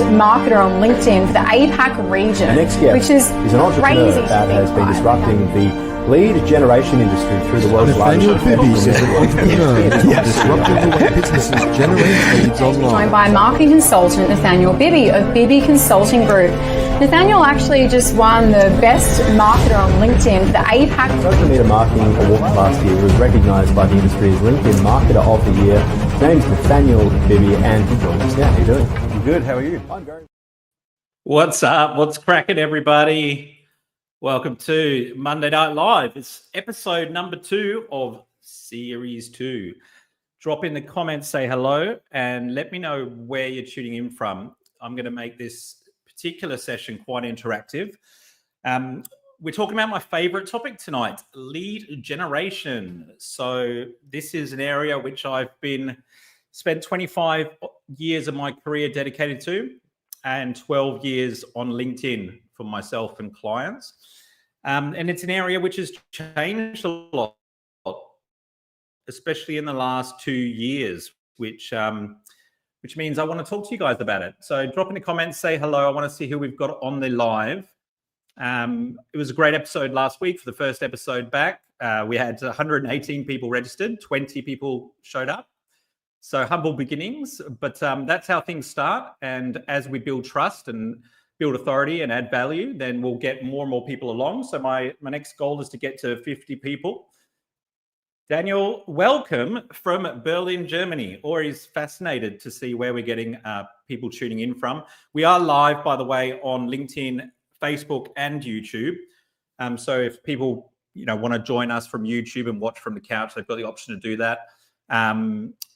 marketer on LinkedIn for the APAC region, The next guest which is an entrepreneur crazy that has been disrupting the lead generation industry through the world's Nathanial largest Bibby is an entrepreneur disrupting the way businesses generate leads online. Joined by marketing consultant Nathanial Bibby of Bibby Consulting Group. Nathanial actually just won the best marketer on LinkedIn for the APAC. Social media marketing award last year was recognised by the industry as LinkedIn Marketer of the Year. His name's Nathanial Bibby, and he joins us now. How are you doing? I'm good. How are you? I'm very. What's up? What's cracking, everybody? Welcome to Monday Night Live. It's episode number 2 of series 2. Drop in the comments, say hello, and let me know where you're tuning in from. I'm going to make this particular session quite interactive. We're talking about my favorite topic tonight, lead generation. So this is an area which I've spent 25 years of my career dedicated to, and 12 years on LinkedIn for myself and clients. And it's an area which has changed a lot, especially in the last 2 years, which means I want to talk to you guys about it. So drop in the comments, say hello. I want to see who we've got on the live. It was a great episode last week for the first episode back. We had 118 people registered, 20 people showed up. So humble beginnings, but that's how things start. And as we build trust and build authority and add value, then we'll get more and more people along. So my next goal is to get to 50 people. Daniel, welcome from Berlin, Germany. Always fascinated to see where we're getting people tuning in from. We are live, by the way, on LinkedIn, Facebook, and YouTube. So if people want to join us from YouTube and watch from the couch, they've got the option to do that.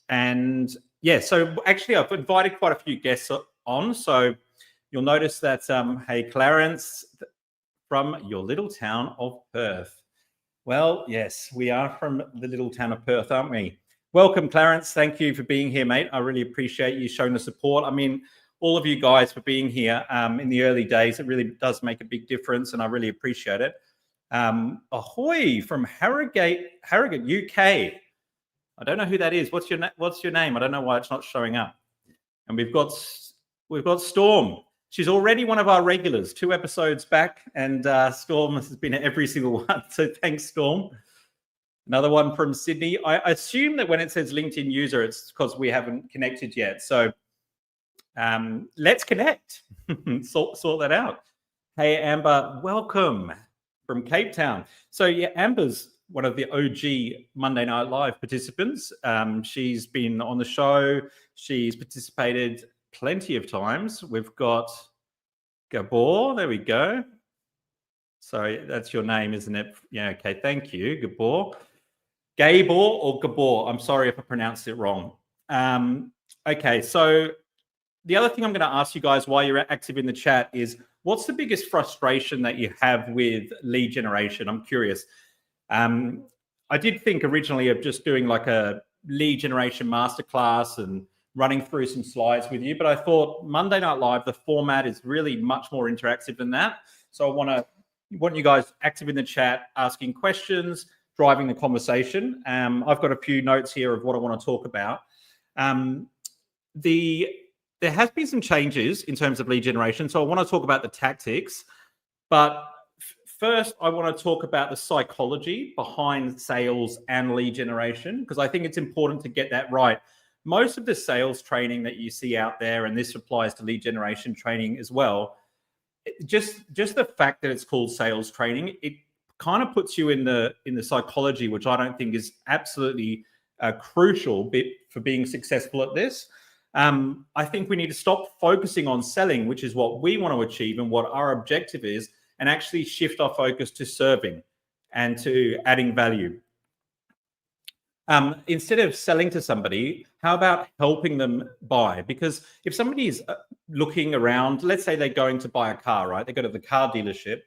And yeah, so actually I've invited quite a few guests on. So you'll notice that, hey, Clarence from your little town of Perth. Well, yes, we are from the little town of Perth, aren't we? Welcome, Clarence. Thank you for being here, mate. I really appreciate you showing the support. I mean, all of you guys for being here in the early days. It really does make a big difference, and I really appreciate it. Ahoy from Harrogate, UK. I don't know who that is. What's your name? I don't know why it's not showing up. And we've got Storm. She's already one of our regulars, 2 episodes back, and Storm has been at every single one. So thanks, Storm. Another one from Sydney. I assume that when it says LinkedIn user, it's because we haven't connected yet. So let's connect. sort that out. Hey, Amber, welcome from Cape Town. So yeah, Amber's one of the OG Monday Night Live participants. She's been on the show. She's participated plenty of times. We've got Gabor. There we go. Sorry, that's your name, isn't it? Yeah, okay. Thank you, Gabor. Gabor or Gabor? I'm sorry if I pronounced it wrong. Okay, so the other thing I'm going to ask you guys while you're active in the chat is, what's the biggest frustration that you have with lead generation? I'm curious. I did think originally of just doing like a lead generation masterclass and running through some slides with you, but I thought Monday Night Live, the format is really much more interactive than that. So I want you guys active in the chat, asking questions, driving the conversation. I've got a few notes here of what I want to talk about. There has been some changes in terms of lead generation, so I want to talk about the tactics, but first, I want to talk about the psychology behind sales and lead generation, because I think it's important to get that right. Most of the sales training that you see out there, and this applies to lead generation training as well, just the fact that it's called sales training, it kind of puts you in the psychology, which I don't think is absolutely a crucial bit for being successful at this. I think we need to stop focusing on selling, which is what we want to achieve and what our objective is, and actually shift our focus to serving and to adding value. Instead of selling to somebody, how about helping them buy? Because if somebody is looking around, let's say they're going to buy a car, right? They go to the car dealership.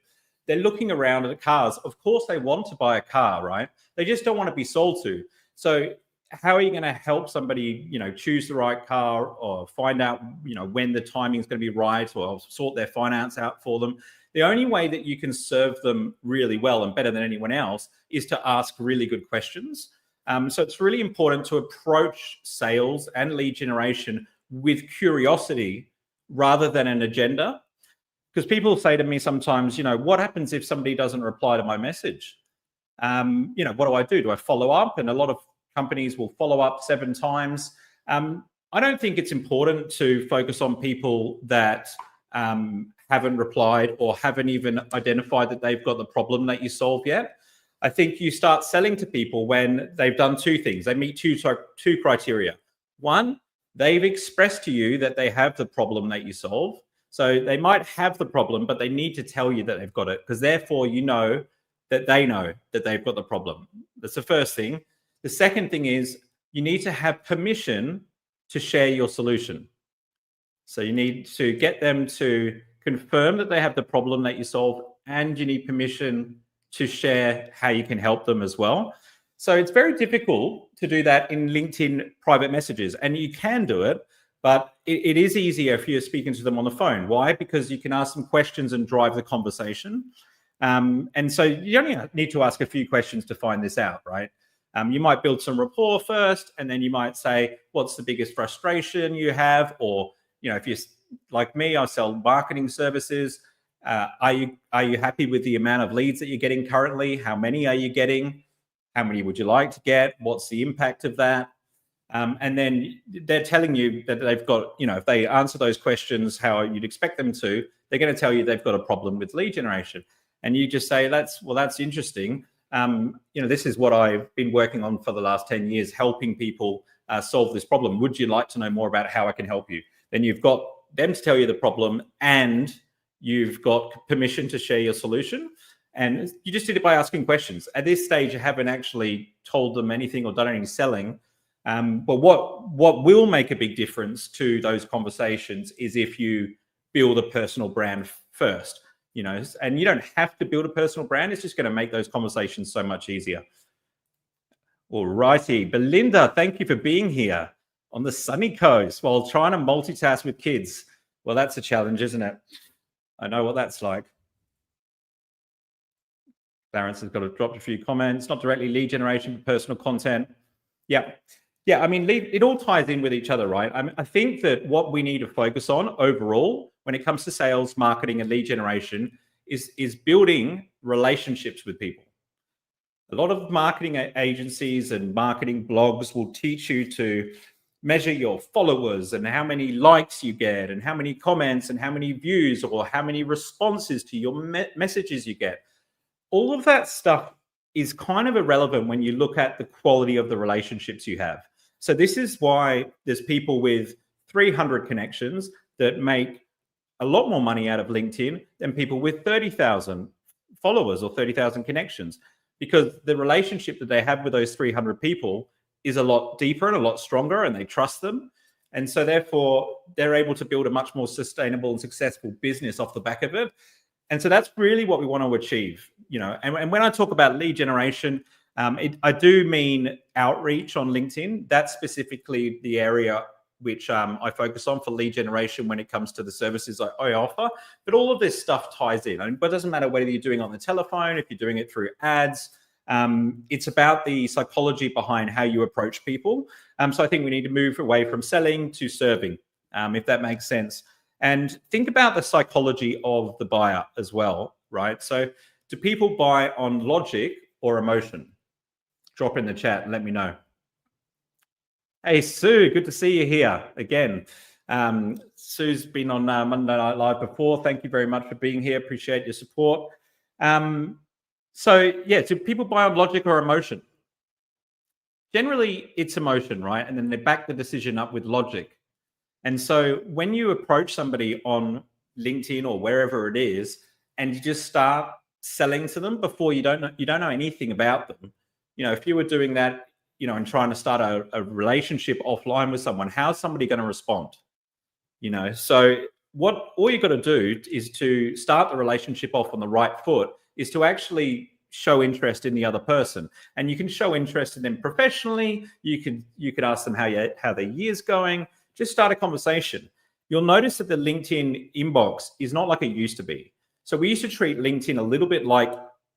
They're looking around at the cars. Of course, they want to buy a car, right? They just don't want to be sold to. So how are you going to help somebody, choose the right car, or find out, when the timing is going to be right, or sort their finance out for them? The only way that you can serve them really well and better than anyone else is to ask really good questions. So it's really important to approach sales and lead generation with curiosity rather than an agenda. Because people say to me sometimes, what happens if somebody doesn't reply to my message? What do I do? Do I follow up? And a lot of companies will follow up 7 times. I don't think it's important to focus on people that haven't replied or haven't even identified that they've got the problem that you solve yet. I think you start selling to people when they've done 2 things. They meet two criteria. One, they've expressed to you that they have the problem that you solve. So they might have the problem, but they need to tell you that they've got it, because therefore you know that they know that they've got the problem. That's the first thing. The second thing is you need to have permission to share your solution. So you need to get them to confirm that they have the problem that you solve, and you need permission to share how you can help them as well. So it's very difficult to do that in LinkedIn private messages, and you can do it, but it is easier if you're speaking to them on the phone. Why? Because you can ask them questions and drive the conversation. And so you only need to ask a few questions to find this out, right? You might build some rapport first, and then you might say, what's the biggest frustration you have? Or, if you're like me, I sell marketing services. Are you happy with the amount of leads that you're getting currently? How many are you getting? How many would you like to get? What's the impact of that? And then they're telling you that they've got, if they answer those questions how you'd expect them to, they're going to tell you they've got a problem with lead generation. And you just say, that's interesting. This is what I've been working on for the last 10 years, helping people solve this problem. Would you like to know more about how I can help you? Then you've got them to tell you the problem, and you've got permission to share your solution. And you just did it by asking questions. At this stage, you haven't actually told them anything or done any selling. But what will make a big difference to those conversations is if you build a personal brand first, and you don't have to build a personal brand. It's just going to make those conversations so much easier. All righty. Belinda, thank you for being here on the sunny coast while trying to multitask with kids. Well, that's a challenge, isn't it? I know what that's like. Clarence has dropped a few comments. Not directly lead generation, but personal content. Yeah. I mean, it all ties in with each other, right? I think that what we need to focus on overall when it comes to sales, marketing, and lead generation is building relationships with people. A lot of marketing agencies and marketing blogs will teach you to measure your followers and how many likes you get and how many comments and how many views or how many responses to your messages you get. All of that stuff is kind of irrelevant when you look at the quality of the relationships you have. So this is why there's people with 300 connections that make a lot more money out of LinkedIn than people with 30,000 followers or 30,000 connections, because the relationship that they have with those 300 people is a lot deeper and a lot stronger, and they trust them. And so therefore they're able to build a much more sustainable and successful business off the back of it. And so that's really what we want to achieve, and when I talk about lead generation, I do mean outreach on LinkedIn. That's specifically the area which I focus on for lead generation when it comes to the services I offer. But all of this stuff ties in. But it doesn't matter whether you're doing it on the telephone, if you're doing it through ads. It's about the psychology behind how you approach people. So I think we need to move away from selling to serving, if that makes sense. And think about the psychology of the buyer as well, right? So do people buy on logic or emotion? Drop in the chat and let me know. Hey, Sue, good to see you here again. Sue's been on Monday Night Live before. Thank you very much for being here. Appreciate your support. So do people buy on logic or emotion? Generally, it's emotion, right? And then they back the decision up with logic. And so when you approach somebody on LinkedIn or wherever it is, and you just start selling to them before you don't know anything about them, if you were doing that, and trying to start a relationship offline with someone, how's somebody going to respond? So all you've got to do is to start the relationship off on the right foot, is to actually show interest in the other person. And you can show interest in them professionally. You could ask them how their year's going. Just start a conversation. You'll notice that the LinkedIn inbox is not like it used to be. So we used to treat LinkedIn a little bit like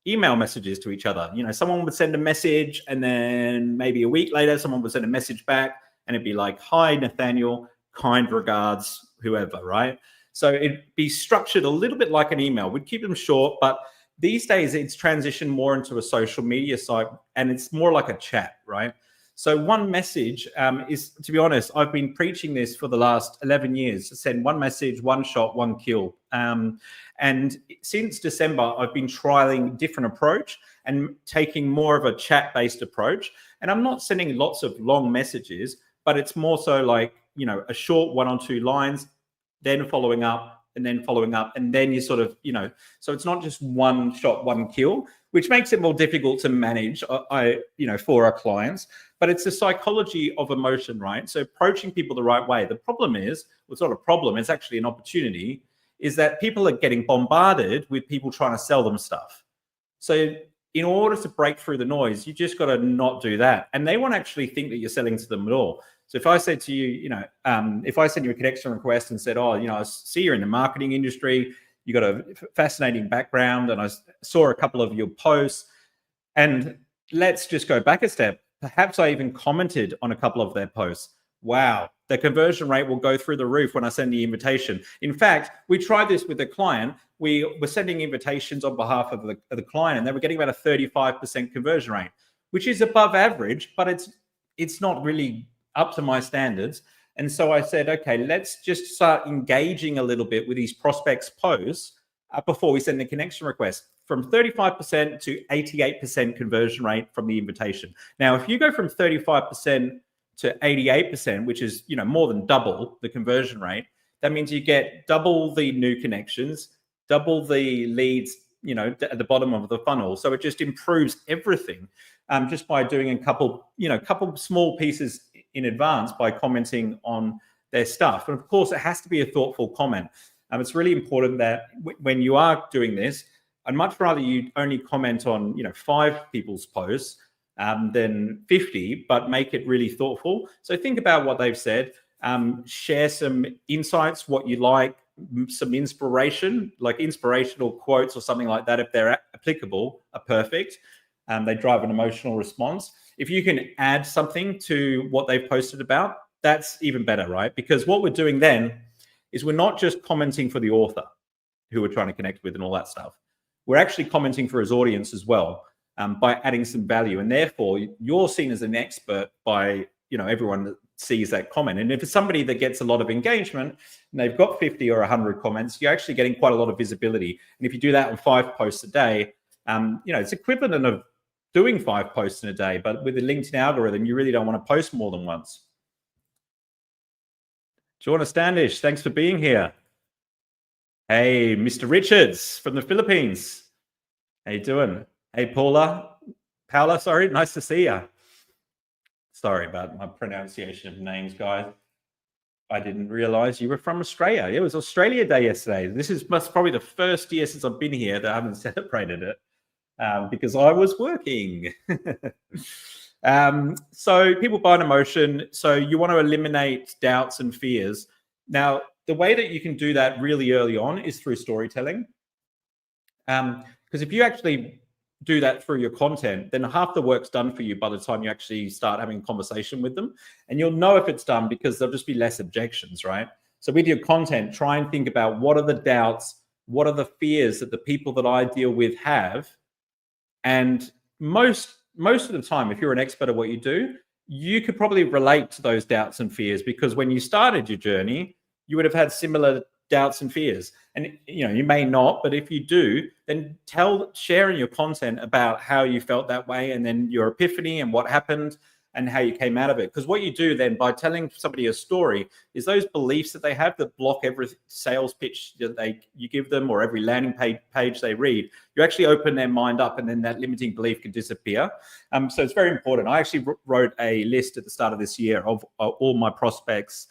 email messages to each other. Someone would send a message, and then maybe a week later, someone would send a message back, and it'd be like, "Hi, Nathaniel, kind regards, whoever, right? So it'd be structured a little bit like an email. We'd keep them short, but these days it's transitioned more into a social media site, and it's more like a chat, right? So one message is, to be honest, I've been preaching this for the last 11 years, to send one message, one shot, one kill. And since December, I've been trialing different approach and taking more of a chat-based approach. And I'm not sending lots of long messages, but it's more so like, you know, a short 1 or 2 lines, then following up, and then following up, and then you sort of, you know, so it's not just one shot, one kill, which makes it more difficult to manage, for our clients. But it's the psychology of emotion, right? So approaching people the right way. The problem is, well, it's not a problem, it's actually an opportunity, is that people are getting bombarded with people trying to sell them stuff. So in order to break through the noise, you just got to not do that. And they won't actually think that you're selling to them at all. So if I said to you, if I send you a connection request and said, oh, I see you're in the marketing industry, you got a fascinating background, and I saw a couple of your posts, and let's just go back a step. Perhaps I even commented on a couple of their posts. Wow, the conversion rate will go through the roof when I send the invitation. In fact, we tried this with a client. We were sending invitations on behalf of the client, and they were getting about a 35% conversion rate, which is above average, but it's not really up to my standards. And so I said, okay, let's just start engaging a little bit with these prospects' posts before we send the connection request. From 35% to 88% conversion rate from the invitation. Now, if you go from 35% to 88%, which is more than double the conversion rate, that means you get double the new connections, double the leads, at the bottom of the funnel. So it just improves everything just by doing a couple small pieces in advance by commenting on their stuff. And of course, it has to be a thoughtful comment. It's really important that when you are doing this, I'd much rather you only comment on 5 people's posts than 50, but make it really thoughtful. So think about what they've said, share some insights, what you like, some inspiration, like inspirational quotes or something like that, if they're applicable, are perfect. They drive an emotional response. If you can add something to what they've posted about, that's even better, right? Because what we're doing then is we're not just commenting for the author who we're trying to connect with and all that stuff. We're actually commenting for his audience as well, by adding some value. And therefore, you're seen as an expert by everyone that sees that comment. And if it's somebody that gets a lot of engagement and they've got 50 or 100 comments, you're actually getting quite a lot of visibility. And if you do that on 5 posts a day, it's equivalent of doing 5 posts in a day. But with the LinkedIn algorithm, you really don't want to post more than once. Joanna Standish, thanks for being here. Hey, Mr. Richards from the Philippines. How you doing? Hey, Paula, sorry, nice to see you. Sorry about my pronunciation of names, guys. I didn't realize you were from Australia. It was Australia Day yesterday. This is probably the first year since I've been here that I haven't celebrated it because I was working. So people buy an emotion. So you want to eliminate doubts and fears. Now, the way that you can do that really early on is through storytelling. Because if you actually do that through your content, then half the work's done for you by the time you actually start having a conversation with them. And you'll know if it's done because there'll just be less objections, right? So with your content, try and think about what are the doubts, what are the fears that the people that I deal with have. And most of the time, if you're an expert at what you do, you could probably relate to those doubts and fears because when you started your journey, you would have had similar doubts and fears. And you may not, but if you do, then share in your content about how you felt that way and then your epiphany and what happened and how you came out of it. Because what you do then by telling somebody a story is those beliefs that they have that block every sales pitch that you give them or every landing page they read, you actually open their mind up and then that limiting belief can disappear. So it's very important. I actually wrote a list at the start of this year of all my prospects'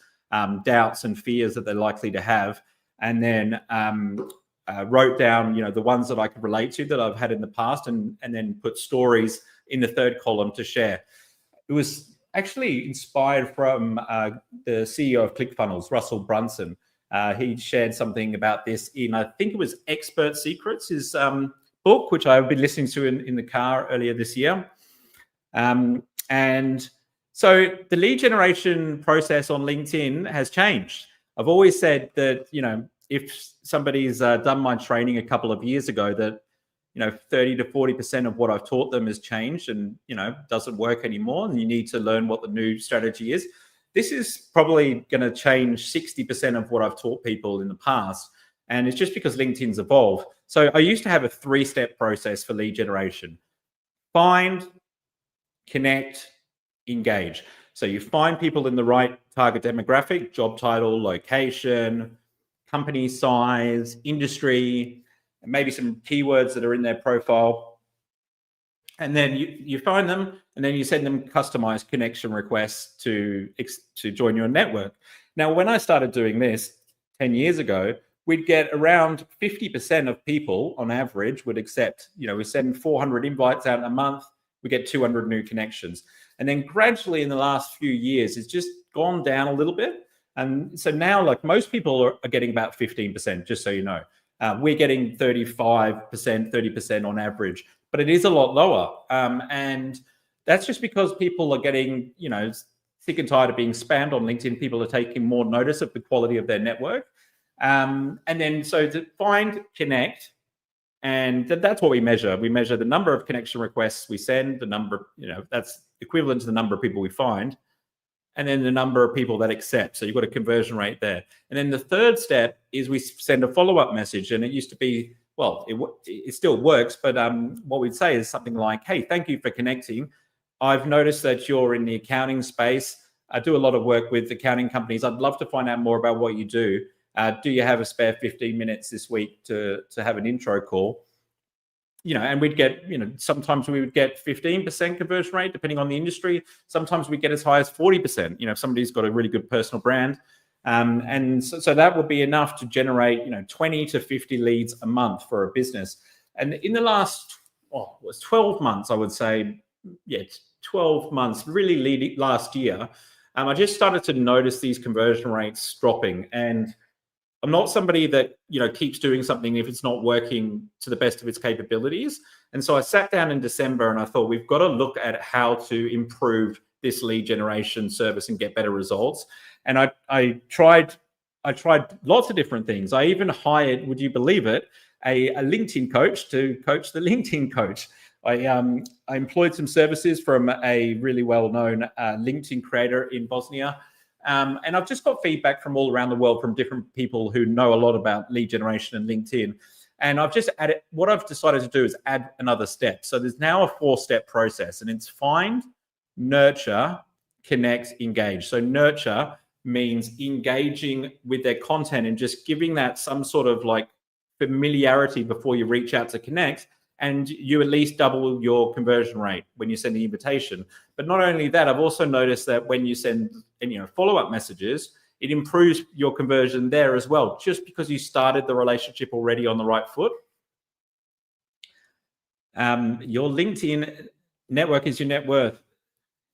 doubts and fears that they're likely to have. And then wrote down, the ones that I could relate to that I've had in the past and then put stories in the third column to share. It was actually inspired from the CEO of ClickFunnels, Russell Brunson. He shared something about this in, I think it was Expert Secrets, his book, which I've been listening to in the car earlier this year. And so the lead generation process on LinkedIn has changed. I've always said that, if somebody's done my training a couple of years ago, that 30 to 40% of what I've taught them has changed and, doesn't work anymore. And you need to learn what the new strategy is. This is probably going to change 60% of what I've taught people in the past. And it's just because LinkedIn's evolved. So I used to have a 3-step process for lead generation: find, connect, engage. So you find people in the right target demographic, job title, location, company size, industry, and maybe some keywords that are in their profile. And then you find them, and then you send them customized connection requests to join your network. Now, when I started doing this 10 years ago, we'd get around 50% of people on average would accept. We send 400 invites out in a month, we get 200 new connections. And then gradually in the last few years, it's just gone down a little bit. And so now, like, most people are getting about 15%, just so you know. We're getting 35%, 30% on average, but it is a lot lower. And that's just because people are getting, sick and tired of being spammed on LinkedIn. People are taking more notice of the quality of their network. And then so to find, connect, and that's what we measure. We measure the number of connection requests we send, the number, that's equivalent to the number of people we find, and then the number of people that accept. So you've got a conversion rate there. And then the third step is we send a follow-up message. And it used to be, well, it still works, but what we'd say is something like, hey, thank you for connecting. I've noticed that you're in the accounting space. I do a lot of work with accounting companies. I'd love to find out more about what you do. Do you have a spare 15 minutes this week to have an intro call? And we'd get, sometimes we would get 15% conversion rate, depending on the industry. Sometimes we get as high as 40%, if somebody's got a really good personal brand. And so that would be enough to generate, 20 to 50 leads a month for a business. And in the last, 12 months, I would say, 12 months, really last year, I just started to notice these conversion rates dropping. And I'm not somebody that, keeps doing something if it's not working to the best of its capabilities. And so I sat down in December and I thought, we've got to look at how to improve this lead generation service and get better results. And I tried lots of different things. I even hired, would you believe it, a LinkedIn coach to coach the LinkedIn coach. I employed some services from a really well-known LinkedIn creator in Bosnia. And I've just got feedback from all around the world from different people who know a lot about lead generation and LinkedIn. And I've just added, what I've decided to do is add another step. So there's now a 4-step process, and it's find, nurture, connect, engage. So nurture means engaging with their content and just giving that some sort of like familiarity before you reach out to connect. And you at least double your conversion rate when you send the invitation. But not only that, I've also noticed that when you send follow-up messages, it improves your conversion there as well, just because you started the relationship already on the right foot. Your LinkedIn network is your net worth.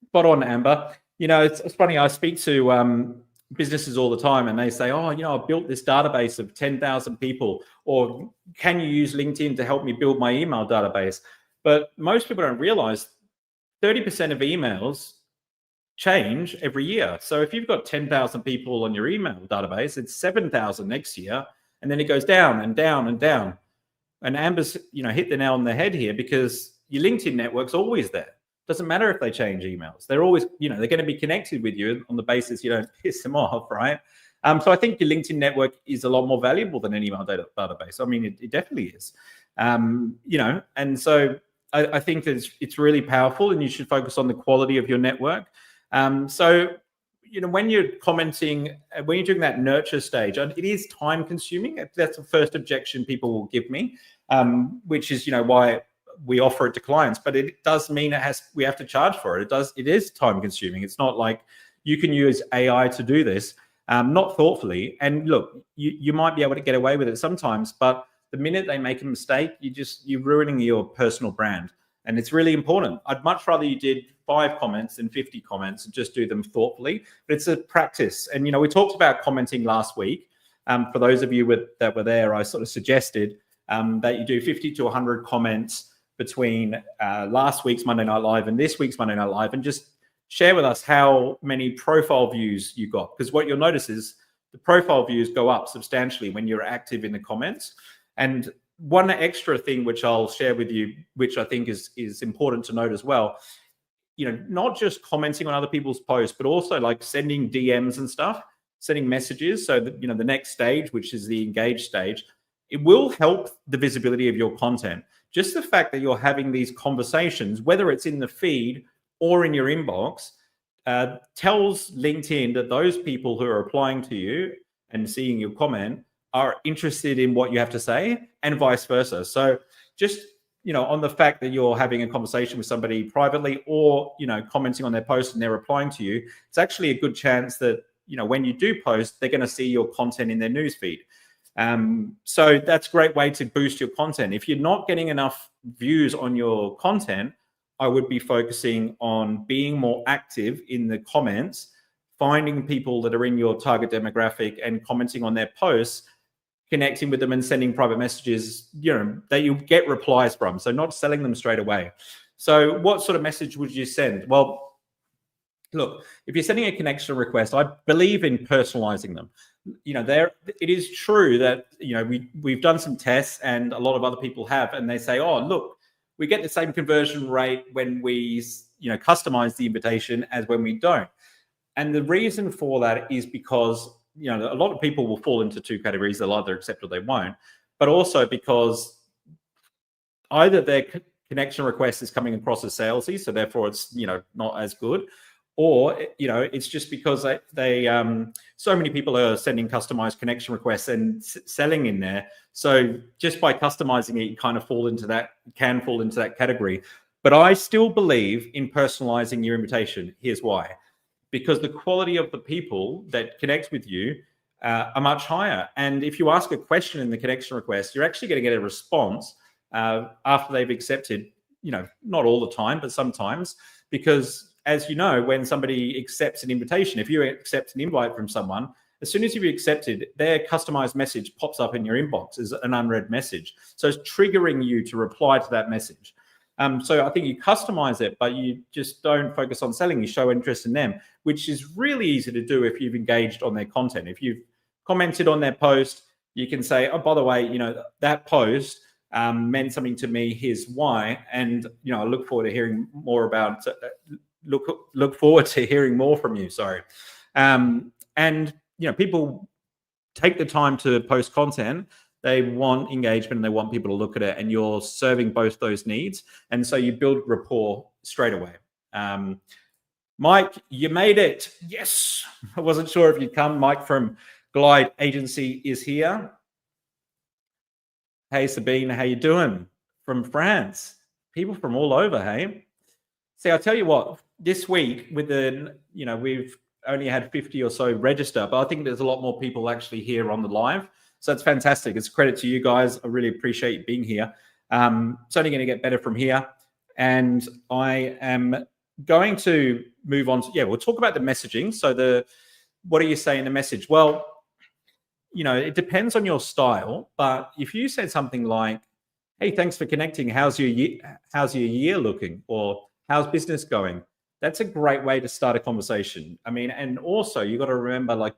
Spot on, Amber. It's funny, I speak to businesses all the time and they say, I built this database of 10,000 people, or can you use LinkedIn to help me build my email database? But most people don't realize 30% of emails change every year. So if you've got 10,000 people on your email database, it's 7,000 next year, and then it goes down and down and down. And Amber's, hit the nail on the head here, because your LinkedIn network's always there. Doesn't matter if they change emails. They're always, they're going to be connected with you on the basis you don't piss them off, right? So I think your LinkedIn network is a lot more valuable than an email database. I mean, it definitely is. And so I think that it's really powerful, and you should focus on the quality of your network. So when you're commenting, when you're doing that nurture stage, it is time consuming. That's the first objection people will give me, which is, why we offer it to clients, but it does mean we have to charge for it. It is time consuming. It's not like you can use AI to do this, not thoughtfully. And look, you might be able to get away with it sometimes, but the minute they make a mistake, you're ruining your personal brand. And it's really important. I'd much rather you did 5 comments than 50 comments and just do them thoughtfully. But it's a practice. And, we talked about commenting last week. For those of you that were there, I sort of suggested that you do 50 to 100 comments between last week's Monday Night Live and this week's Monday Night Live, and just share with us how many profile views you got. Because what you'll notice is the profile views go up substantially when you're active in the comments. And one extra thing which I'll share with you, which I think is important to note as well, not just commenting on other people's posts, but also like sending DMs and stuff, sending messages. So that, the next stage, which is the engage stage, it will help the visibility of your content. Just the fact that you're having these conversations, whether it's in the feed or in your inbox, tells LinkedIn that those people who are applying to you and seeing your comment are interested in what you have to say, and vice versa. So just, on the fact that you're having a conversation with somebody privately or, commenting on their post and they're replying to you, it's actually a good chance that, when you do post, they're going to see your content in their newsfeed. So that's a great way to boost your content. If you're not getting enough views on your content, I would be focusing on being more active in the comments, finding people that are in your target demographic and commenting on their posts, connecting with them and sending private messages, that you get replies from. So not selling them straight away. So what sort of message would you send? Well, look, if you're sending a connection request, I believe in personalizing them. It is true that, we've done some tests and a lot of other people have, and they say, oh, look, we get the same conversion rate when we, customize the invitation as when we don't. And the reason for that is because, a lot of people will fall into two categories. They'll either accept or they won't, but also because either their connection request is coming across as salesy, so therefore it's, not as good, or, it's just because they so many people are sending customized connection requests and selling in there. So just by customizing it, you kind of can fall into that category. But I still believe in personalizing your invitation. Here's why. Because the quality of the people that connect with you are much higher. And if you ask a question in the connection request, you're actually going to get a response after they've accepted, not all the time, but sometimes, because as you know, when somebody accepts an invitation, if you accept an invite from someone, as soon as you've accepted, their customized message pops up in your inbox as an unread message. So it's triggering you to reply to that message. So I think you customize it, but you just don't focus on selling. You show interest in them, which is really easy to do if you've engaged on their content. If you've commented on their post, you can say, oh, by the way, that post meant something to me. Here's why. And, I look forward to hearing more about, look forward to hearing more from you. Sorry. And, people take the time to post content. They want engagement and they want people to look at it, and you're serving both those needs. And so you build rapport straight away. Mike, you made it. Yes. I wasn't sure if you'd come. Mike from Glide Agency is here. Hey, Sabine, how you doing? From France. People from all over, hey? See, I'll tell you what, this week with we've only had 50 or so register, but I think there's a lot more people actually here on the live. So it's fantastic. It's a credit to you guys. I really appreciate you being here. It's only going to get better from here. And I am going to move on to, we'll talk about the messaging. So what do you say in the message? Well, it depends on your style, but if you said something like, hey, thanks for connecting. How's your year looking? Or how's business going? That's a great way to start a conversation. I mean, and also you got to remember,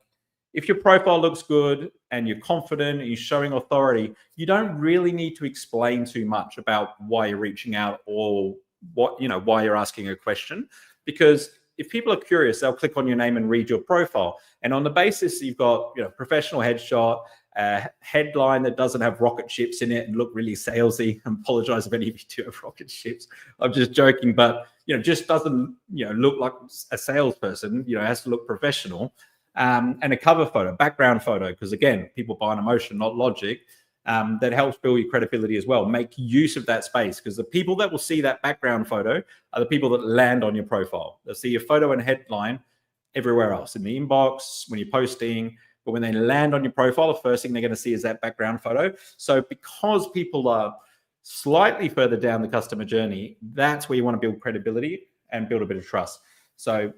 if your profile looks good and you're confident and you're showing authority, you don't really need to explain too much about why you're reaching out or why you're asking a question. Because if people are curious, they'll click on your name and read your profile. And on the basis you've got, professional headshot, a headline that doesn't have rocket ships in it and look really salesy. I apologize if any of you do have rocket ships. I'm just joking, but, just doesn't, look like a salesperson, it has to look professional. And a cover photo, background photo, because again, people buy an emotion, not logic. That helps build your credibility as well. Make use of that space, because the people that will see that background photo are the people that land on your profile. They'll see your photo and headline everywhere else, in the inbox, when you're posting, but when they land on your profile, the first thing they're going to see is that background photo. So because people are slightly further down the customer journey, that's where you want to build credibility and build a bit of trust. So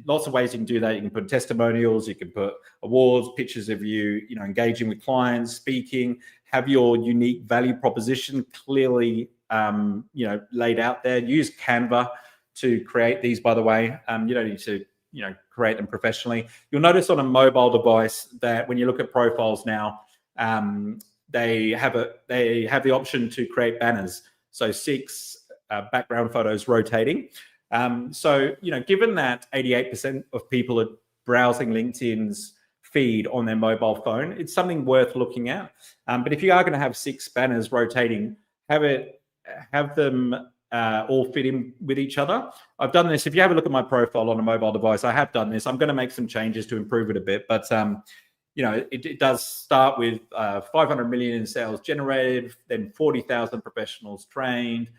lots of ways you can do that. You can put testimonials, you can put awards, pictures of you, engaging with clients, speaking, have your unique value proposition clearly, laid out there. Use Canva to create these, by the way. You don't need to create them professionally. You'll notice on a mobile device that when you look at profiles now, they have the option to create banners. So 6 background photos rotating. So, given that 88% of people are browsing LinkedIn's feed on their mobile phone, it's something worth looking at. But if you are going to have 6 banners rotating, have them all fit in with each other. I've done this. If you have a look at my profile on a mobile device, I have done this. I'm going to make some changes to improve it a bit, but it does start with 500 million in sales generated, then 40,000 professionals trained,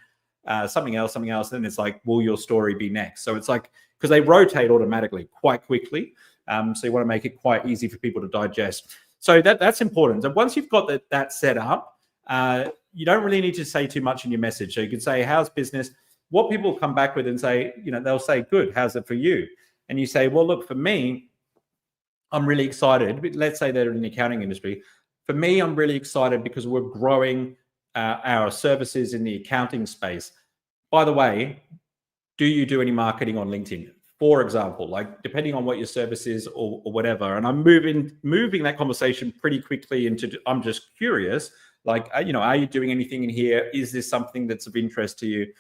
something else, then it's like, will your story be next? So it's like, because they rotate automatically quite quickly, so you want to make it quite easy for people to digest. So that's important. And once you've got that set up, you don't really need to say too much in your message. So you could say, how's business? What people come back with and say, they'll say, good, how's it for you? And you say, well, look, for me, I'm really excited. Let's say they're in the accounting industry. For me, I'm really excited because we're growing our services in the accounting space. By the way, do you do any marketing on LinkedIn? For example, like depending on what your service is or whatever. And I'm moving that conversation pretty quickly into, I'm just curious, like, are you doing anything in here? Is this something that's of interest to you?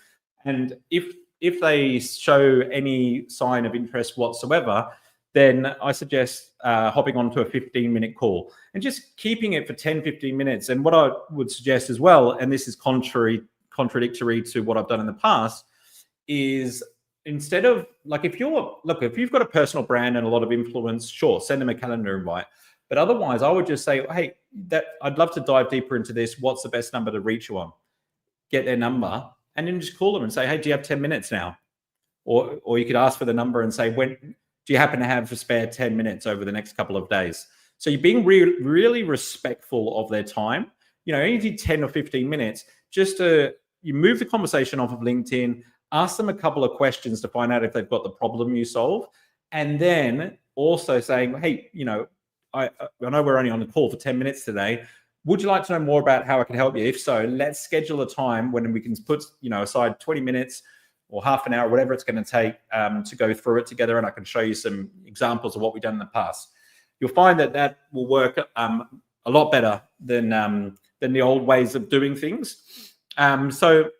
And if they show any sign of interest whatsoever, then I suggest hopping onto a 15-minute call and just keeping it for 10, 15 minutes. And what I would suggest as well, and this is contradictory to what I've done in the past, is instead of like, if you've got a personal brand and a lot of influence, sure, send them a calendar invite. But otherwise, I would just say, hey, I'd love to dive deeper into this. What's the best number to reach you on? Get their number and then just call them and say, hey, do you have 10 minutes now? Or you could ask for the number and say, when do you happen to have a spare 10 minutes over the next couple of days? So you're being really respectful of their time. Only do 10 or 15 minutes just to, you move the conversation off of LinkedIn, ask them a couple of questions to find out if they've got the problem you solve. And then also saying, hey, I know we're only on the call for 10 minutes today. Would you like to know more about how I can help you? If so, let's schedule a time when we can put, aside 20 minutes or half an hour, whatever it's going to take to go through it together. And I can show you some examples of what we've done in the past. You'll find that will work a lot better than the old ways of doing things. So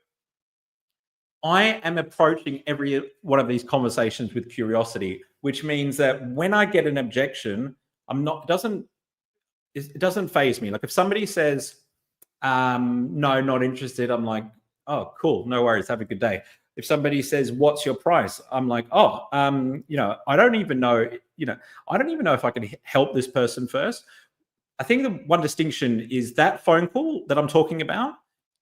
I am approaching every one of these conversations with curiosity, which means that when I get an objection, it doesn't faze me. Like if somebody says, no, not interested, I'm like, oh, cool, no worries, have a good day. If somebody says, what's your price? I'm like, oh, I don't even know if I can help this person first. I think the one distinction is that phone call that I'm talking about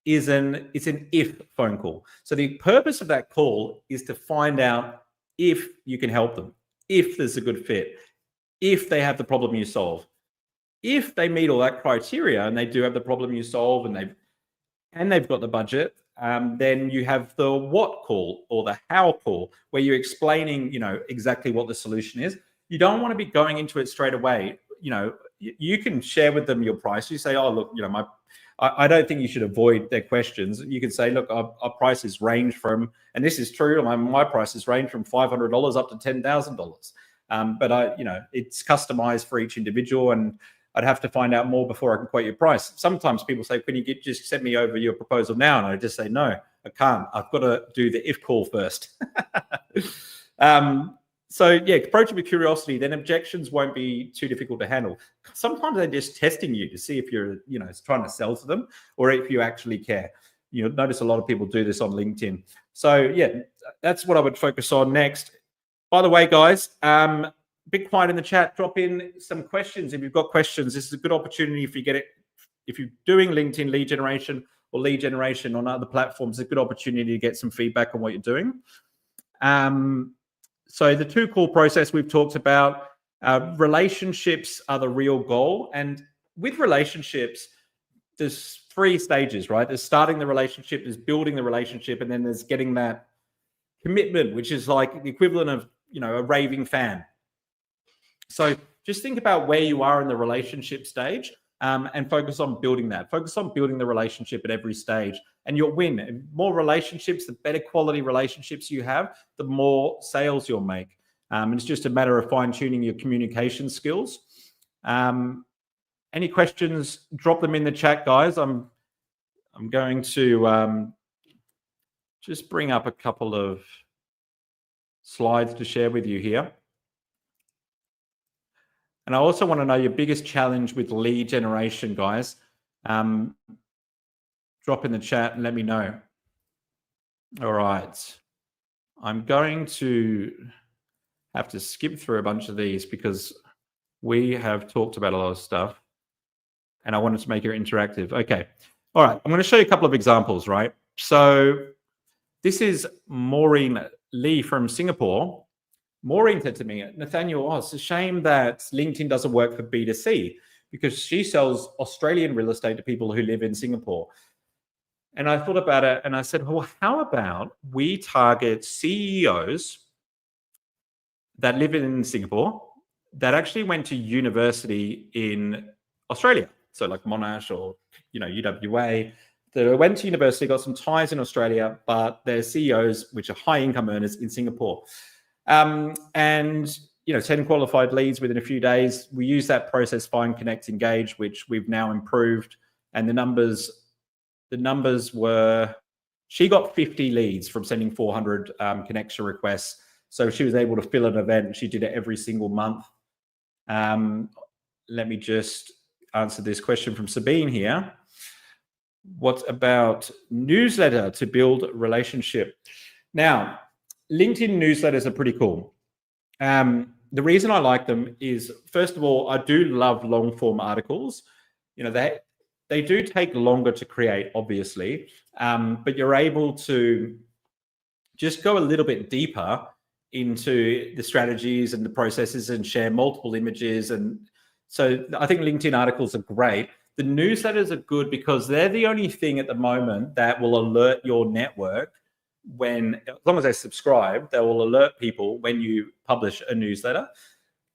it's an if phone call. So the purpose of that call is to find out if you can help them, if there's a good fit, if they have the problem you solve. If they meet all that criteria and they do have the problem you solve and they've got the budget, then you have the what call or the how call, where you're explaining, exactly what the solution is. You don't want to be going into it straight away. You can share with them your price. You say, oh, look, I don't think you should avoid their questions. You can say, look, our prices range from, and this is true, my prices range from $500 up to $10,000. But it's customized for each individual, and I'd have to find out more before I can quote your price. Sometimes people say, can you just send me over your proposal now? And I just say, no, I can't. I've got to do the if call first. So yeah, approach it with curiosity, then objections won't be too difficult to handle. Sometimes they're just testing you to see if you're, trying to sell to them or if you actually care. You'll notice a lot of people do this on LinkedIn. So yeah, that's what I would focus on next. By the way, guys, be quiet in the chat, drop in some questions. If you've got questions, this is a good opportunity if you're doing LinkedIn lead generation or lead generation on other platforms, it's a good opportunity to get some feedback on what you're doing. So the 2 call process we've talked about, relationships are the real goal. And with relationships, there's 3 stages, right? There's starting the relationship, there's building the relationship, and then there's getting that commitment, which is like the equivalent of, a raving fan. So just think about where you are in the relationship stage and focus on building that. Focus on building the relationship at every stage, and you'll win. The more relationships, the better quality relationships you have, the more sales you'll make. It's just a matter of fine-tuning your communication skills. Any questions, drop them in the chat, guys. I'm going to just bring up a couple of slides to share with you here. And I also want to know your biggest challenge with lead generation, guys. Drop in the chat and let me know. All right. I'm going to have to skip through a bunch of these because we have talked about a lot of stuff and I wanted to make it interactive. Okay. All right. I'm going to show you a couple of examples, right? So this is Maureen Lee from Singapore. Maureen said to me, Nathaniel, it's a shame that LinkedIn doesn't work for B2C because she sells Australian real estate to people who live in Singapore. And I thought about it and I said, well, how about we target CEOs that live in Singapore that actually went to university in Australia? So like Monash or, UWA. They went to university, got some ties in Australia, but they're CEOs, which are high income earners in Singapore. And 10 qualified leads within a few days. We use that process, find, connect, engage, which we've now improved. And the numbers were, she got 50 leads from sending 400 connection requests. So she was able to fill an event. She did it every single month. Let me just answer this question from Sabine here. What about newsletter to build relationship? Now, LinkedIn newsletters are pretty cool. The reason I like them is, first of all, I do love long form articles. They do take longer to create, obviously, but you're able to just go a little bit deeper into the strategies and the processes and share multiple images. And so I think LinkedIn articles are great. The newsletters are good because they're the only thing at the moment that will alert your network as long as they subscribe, they will alert people when you publish a newsletter.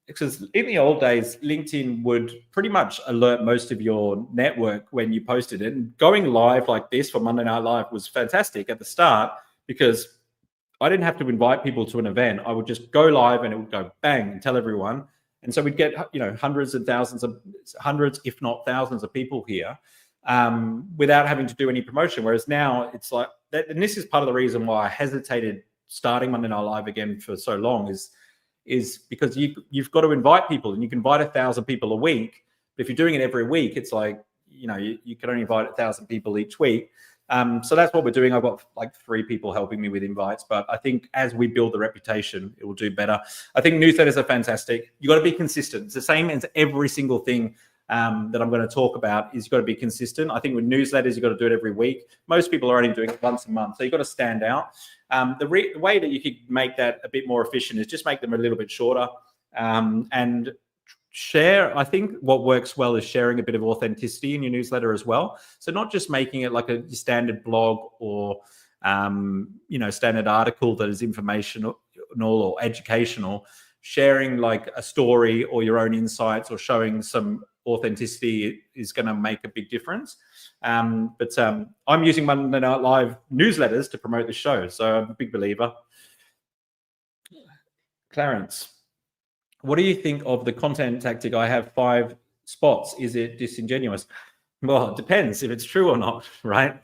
Because in the old days, LinkedIn would pretty much alert most of your network when you posted it. And going live like this for Monday Night Live was fantastic at the start because I didn't have to invite people to an event. I would just go live and it would go bang and tell everyone. And so we'd get, hundreds, if not thousands of people here without having to do any promotion. Whereas now it's like, and this is part of the reason why I hesitated starting Monday Night Live again for so long is because you've got to invite people, and you can invite 1,000 people a week. But if you're doing it every week, it's like, you can only invite 1,000 people each week. So that's what we're doing. I've got like 3 people helping me with invites, but I think as we build the reputation, it will do better. I think newsletters are fantastic. You got to be consistent. It's the same as every single thing that I'm going to talk about is you've got to be consistent. I think with newsletters, you've got to do it every week. Most people are only doing it once a month. So you've got to stand out. The way that you could make that a bit more efficient is just make them a little bit shorter and share. I think what works well is sharing a bit of authenticity in your newsletter as well. So not just making it like a standard blog or, standard article that is informational or educational. Sharing like a story or your own insights or showing some authenticity is going to make a big difference. But I'm using Monday Night Live newsletters to promote the show. So I'm a big believer. Clarence, what do you think of the content tactic? I have 5 spots. Is it disingenuous? Well, it depends if it's true or not, right?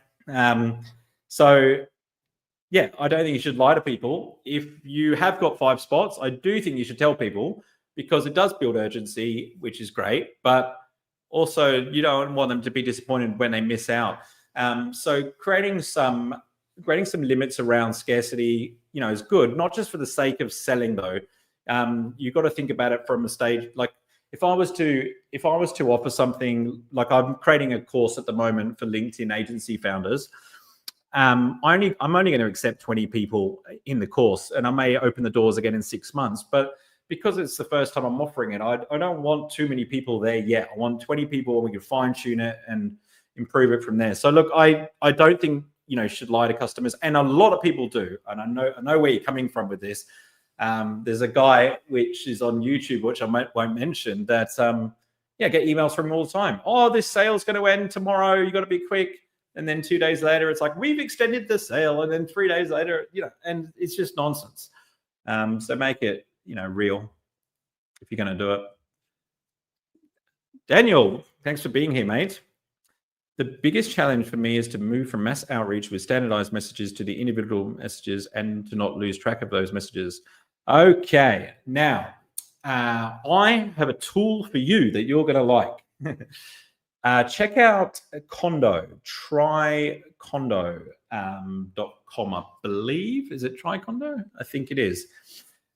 Yeah, I don't think you should lie to people. If you have got 5 spots, I do think you should tell people because it does build urgency, which is great. But also, you don't want them to be disappointed when they miss out. So creating some limits around scarcity, is good. Not just for the sake of selling, though. You've got to think about it from a stage. Like if I was to offer something, like I'm creating a course at the moment for LinkedIn agency founders. I'm only going to accept 20 people in the course, and I may open the doors again in 6 months. But because it's the first time I'm offering it, I don't want too many people there yet. I want 20 people, and we can fine tune it and improve it from there. So look, I don't think you should lie to customers, and a lot of people do. And I know where you're coming from with this. There's a guy which is on YouTube, which I won't mention, that get emails from him all the time. Oh, this sale's going to end tomorrow. You got to be quick. And then 2 days later, it's like, we've extended the sale. And then 3 days later, and it's just nonsense. So make it real if you're going to do it. Daniel, thanks for being here, mate. The biggest challenge for me is to move from mass outreach with standardized messages to the individual messages and to not lose track of those messages. Okay, now I have a tool for you that you're going to like. Check out Kondo, trykondo.com, I believe. Is it trykondo? I think it is.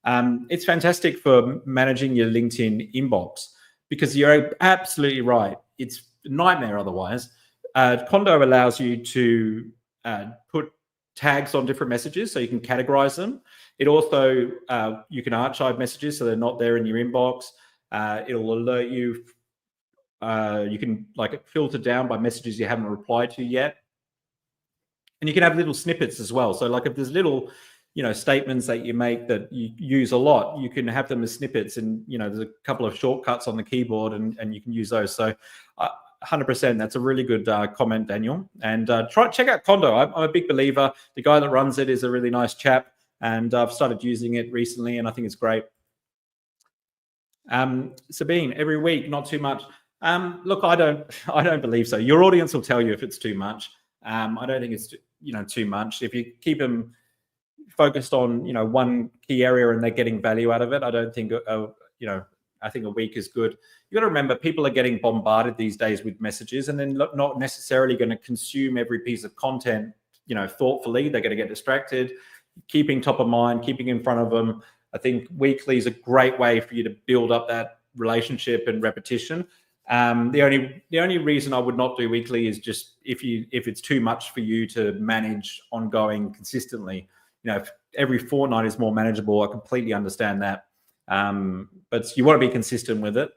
It's fantastic for managing your LinkedIn inbox because you're absolutely right. It's a nightmare otherwise. Kondo allows you to put tags on different messages so you can categorize them. It also, you can archive messages so they're not there in your inbox. It'll alert you. You can filter down by messages you haven't replied to yet. And you can have little snippets as well. So if there's little, statements that you make that you use a lot, you can have them as snippets, and, there's a couple of shortcuts on the keyboard and you can use those. So 100%, that's a really good comment, Daniel. And check out Kondo. I'm a big believer. The guy that runs it is a really nice chap, and I've started using it recently, and I think it's great. Sabine, every week, not too much. Look, I don't believe so. Your audience will tell you if it's too much. I don't think it's too much. If you keep them focused on one key area and they're getting value out of it, I don't think I think a week is good. You got to remember, people are getting bombarded these days with messages, and then not necessarily going to consume every piece of content thoughtfully. They're going to get distracted. Keeping top of mind, keeping in front of them. I think weekly is a great way for you to build up that relationship and repetition. The only reason I would not do weekly is just if it's too much for you to manage ongoing consistently. If every fortnight is more manageable, I completely understand that. But you want to be consistent with it.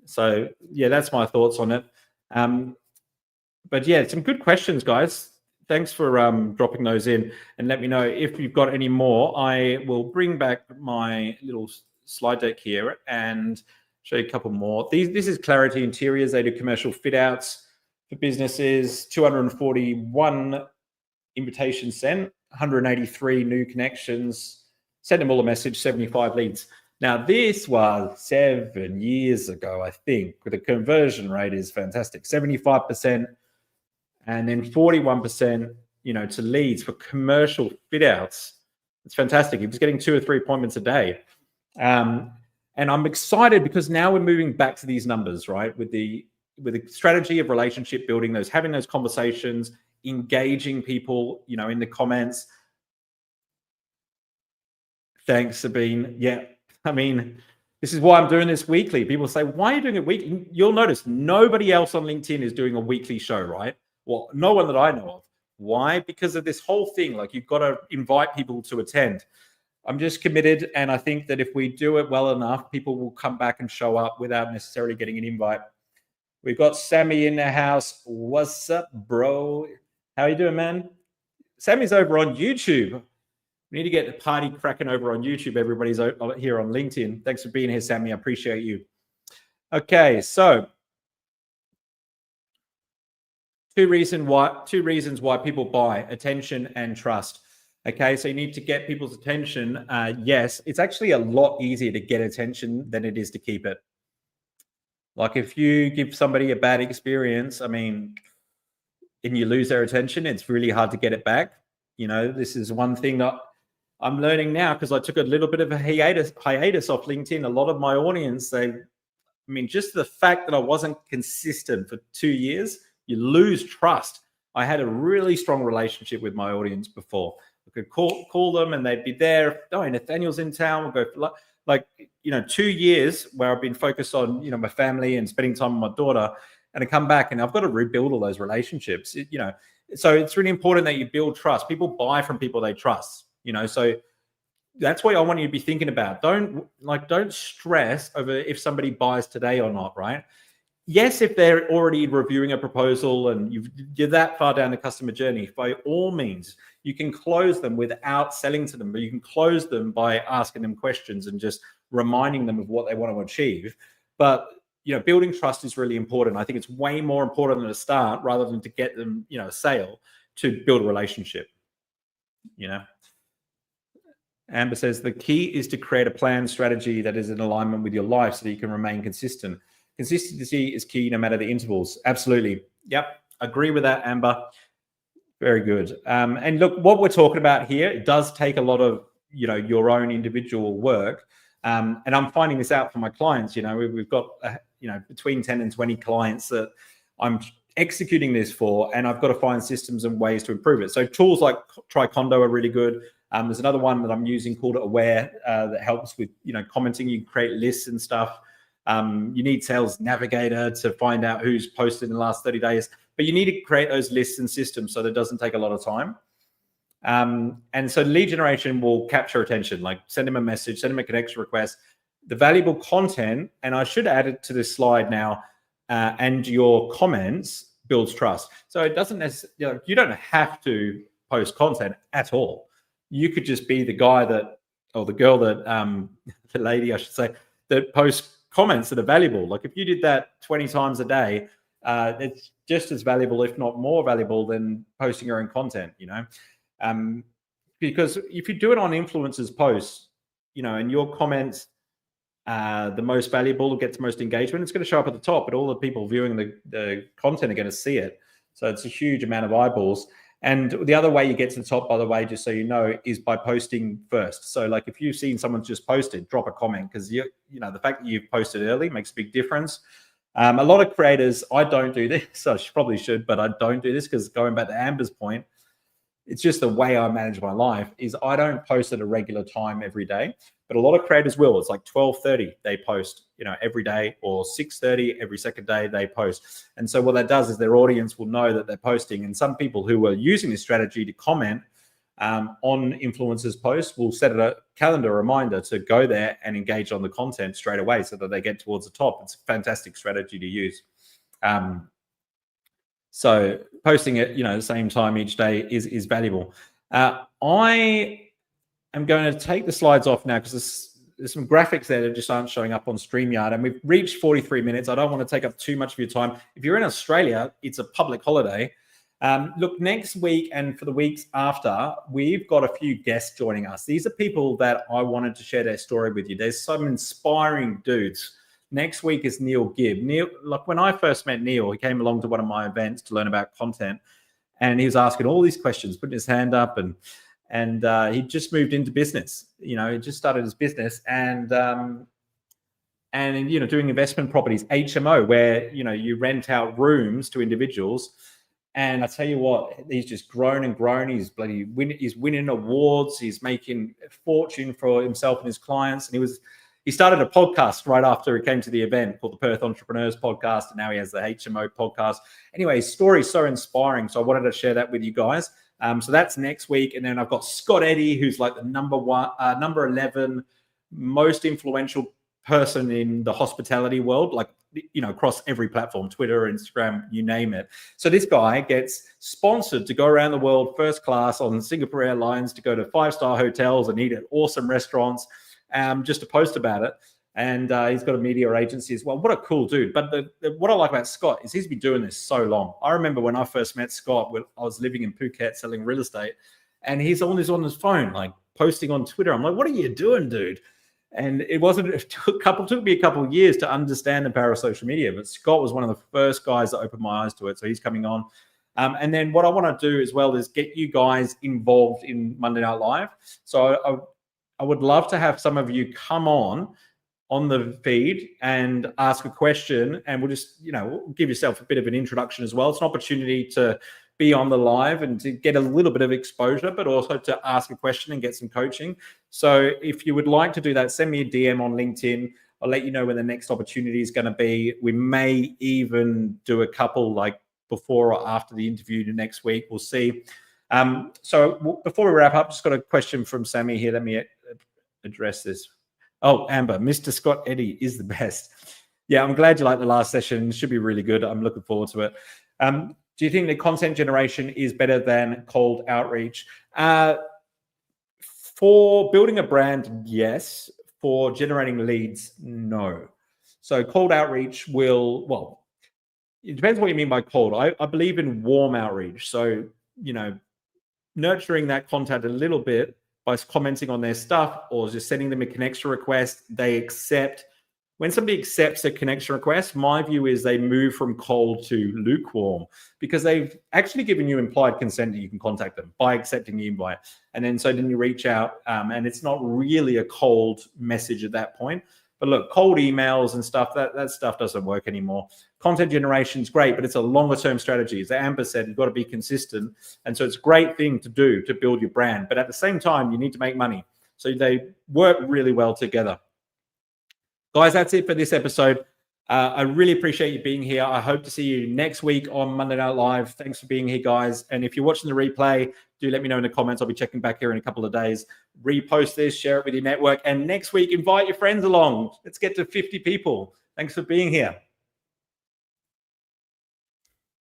So yeah, that's my thoughts on it. But yeah, some good questions, guys. Thanks for dropping those in, and let me know if you've got any more. I will bring back my little slide deck here and show you a couple more. This is Clarity Interiors. They do commercial fit outs for businesses. 241 invitations sent, 183 new connections. Sent them all a message, 75 leads. Now, this was 7 years ago, I think. The conversion rate is fantastic, 75%, and then 41%, to leads for commercial fit outs. It's fantastic. He was getting 2 or 3 appointments a day. And I'm excited because now we're moving back to these numbers, right? With the strategy of relationship building, having those conversations, engaging people, in the comments. Thanks, Sabine. Yeah, I mean, this is why I'm doing this weekly. People say, why are you doing it weekly? You'll notice nobody else on LinkedIn is doing a weekly show, right? Well, no one that I know of. Why? Because of this whole thing. You've got to invite people to attend. I'm just committed, and I think that if we do it well enough, people will come back and show up without necessarily getting an invite. We've got Sammy in the house. What's up, bro? How you doing, man? Sammy's over on YouTube. We need to get the party cracking over on YouTube. Everybody's here on LinkedIn. Thanks for being here, Sammy. I appreciate you. Okay, so two reasons why people buy: attention and trust. Okay, so you need to get people's attention. Yes, it's actually a lot easier to get attention than it is to keep it. If you give somebody a bad experience, and you lose their attention, it's really hard to get it back. This is one thing that I'm learning now, because I took a little bit of a hiatus off LinkedIn. A lot of my audience, just the fact that I wasn't consistent for 2 years, you lose trust. I had a really strong relationship with my audience before. I could call them and they'd be there. Oh, Nathaniel's in town. We'll go for 2 years where I've been focused on, my family and spending time with my daughter, and I come back and I've got to rebuild all those relationships, So it's really important that you build trust. People buy from people they trust, so that's what I want you to be thinking about. Don't stress over if somebody buys today or not, right? Yes, if they're already reviewing a proposal and you're that far down the customer journey, by all means, you can close them without selling to them, but you can close them by asking them questions and just reminding them of what they want to achieve. But, building trust is really important. I think it's way more important than a start, rather than to get them, a sale, to build a relationship, Amber says the key is to create a plan strategy that is in alignment with your life so that you can remain consistent. Consistency is key no matter the intervals. Absolutely. Yep. Agree with that, Amber. Very good. And look, what we're talking about here, it does take a lot of, your own individual work. And I'm finding this out for my clients. We've got, between 10 and 20 clients that I'm executing this for, and I've got to find systems and ways to improve it. So tools like Kondo are really good. There's another one that I'm using called Aware that helps with, commenting. You can create lists and stuff. You need Sales Navigator to find out who's posted in the last 30 days. But you need to create those lists and systems so that it doesn't take a lot of time. And so lead generation will capture attention, like send them a message, send them a connection request. The valuable content, and I should add it to this slide now, and your comments builds trust. So it doesn't necessarily, you don't have to post content at all. You could just be the guy that, or the girl that, the lady, I should say, that posts comments that are valuable. Like if you did that 20 times a day, it's just as valuable, if not more valuable, than posting your own content, because if you do it on influencers' posts, and your comments the most valuable, gets most engagement, it's going to show up at the top, but all the people viewing the content are going to see it. So it's a huge amount of eyeballs. And the other way you get to the top, by the way, just so you know, is by posting first. So like if you've seen someone's just posted, drop a comment, because the fact that you've posted early makes a big difference. A lot of creators, I don't do this. I probably should, but I don't do this because going back to Amber's point, it's just the way I manage my life is I don't post at a regular time every day, but a lot of creators will. It's like 12:30 they post, every day, or 6:30 every second day they post. And so what that does is their audience will know that they're posting. And some people who are using this strategy to comment on influencers' posts will set a calendar reminder to go there and engage on the content straight away so that they get towards the top. It's a fantastic strategy to use. So posting it, the same time each day is valuable. I am going to take the slides off now because there's some graphics there that just aren't showing up on StreamYard, and we've reached 43 minutes. I don't want to take up too much of your time. If you're in Australia, it's a public holiday. Look, next week and for the weeks after, we've got a few guests joining us. These are people that I wanted to share their story with you. There's some inspiring dudes. Next week is Neil Gibb. Neil, look, when I first met Neil, he came along to one of my events to learn about content, and he was asking all these questions, putting his hand up, and he just moved into business. He just started his business, and doing investment properties, HMO, where you rent out rooms to individuals. And I tell you what, he's just grown and grown. He's winning awards. He's making a fortune for himself and his clients. And he started a podcast right after he came to the event called the Perth Entrepreneurs Podcast, and now he has the HMO podcast. Anyway, his story is so inspiring, so I wanted to share that with you guys. So that's next week, and then I've got Scott Eddy, who's like the number 11 most influential person in the hospitality world, like across every platform, Twitter, Instagram, you name it. So this guy gets sponsored to go around the world first class on Singapore Airlines, to go to 5-star hotels and eat at awesome restaurants. Just to post about it. And he's got a media agency as well. What a cool dude. But what I like about Scott is he's been doing this so long. I remember when I first met Scott, when I was living in Phuket selling real estate, and he's always on his phone, like posting on Twitter. I'm like, what are you doing, dude? And it took me a couple of years to understand the power of social media, but Scott was one of the first guys that opened my eyes to it. So he's coming on. And then what I want to do as well is get you guys involved in Monday Night Live. So I would love to have some of you come on the feed and ask a question, and we'll just, give yourself a bit of an introduction as well. It's an opportunity to be on the live and to get a little bit of exposure, but also to ask a question and get some coaching. So if you would like to do that, send me a DM on LinkedIn. I'll let you know when the next opportunity is going to be. We may even do a couple like before or after the interview next week. We'll see. So before we wrap up, just got a question from Sammy here. Let me address this. Oh, Amber, Mr. Scott Eddy is the best. Yeah, I'm glad you liked the last session. It should be really good. I'm looking forward to it. Do you think that content generation is better than cold outreach? For building a brand, yes. For generating leads, no. So cold outreach it depends what you mean by cold. I believe in warm outreach. So, nurturing that contact a little bit by commenting on their stuff or just sending them a connection request, they accept. When somebody accepts a connection request, my view is they move from cold to lukewarm because they've actually given you implied consent that you can contact them by accepting the invite. And then you reach out and it's not really a cold message at that point. But look, cold emails and stuff, that stuff doesn't work anymore. Content generation is great, but it's a longer term strategy. As Amber said, you've got to be consistent. And so it's a great thing to do to build your brand. But at the same time, you need to make money. So they work really well together. Guys, that's it for this episode. I really appreciate you being here. I hope to see you next week on Monday Night Live. Thanks for being here, guys. And if you're watching the replay, do let me know in the comments. I'll be checking back here in a couple of days. Repost this, share it with your network. And next week, invite your friends along. Let's get to 50 people. Thanks for being here.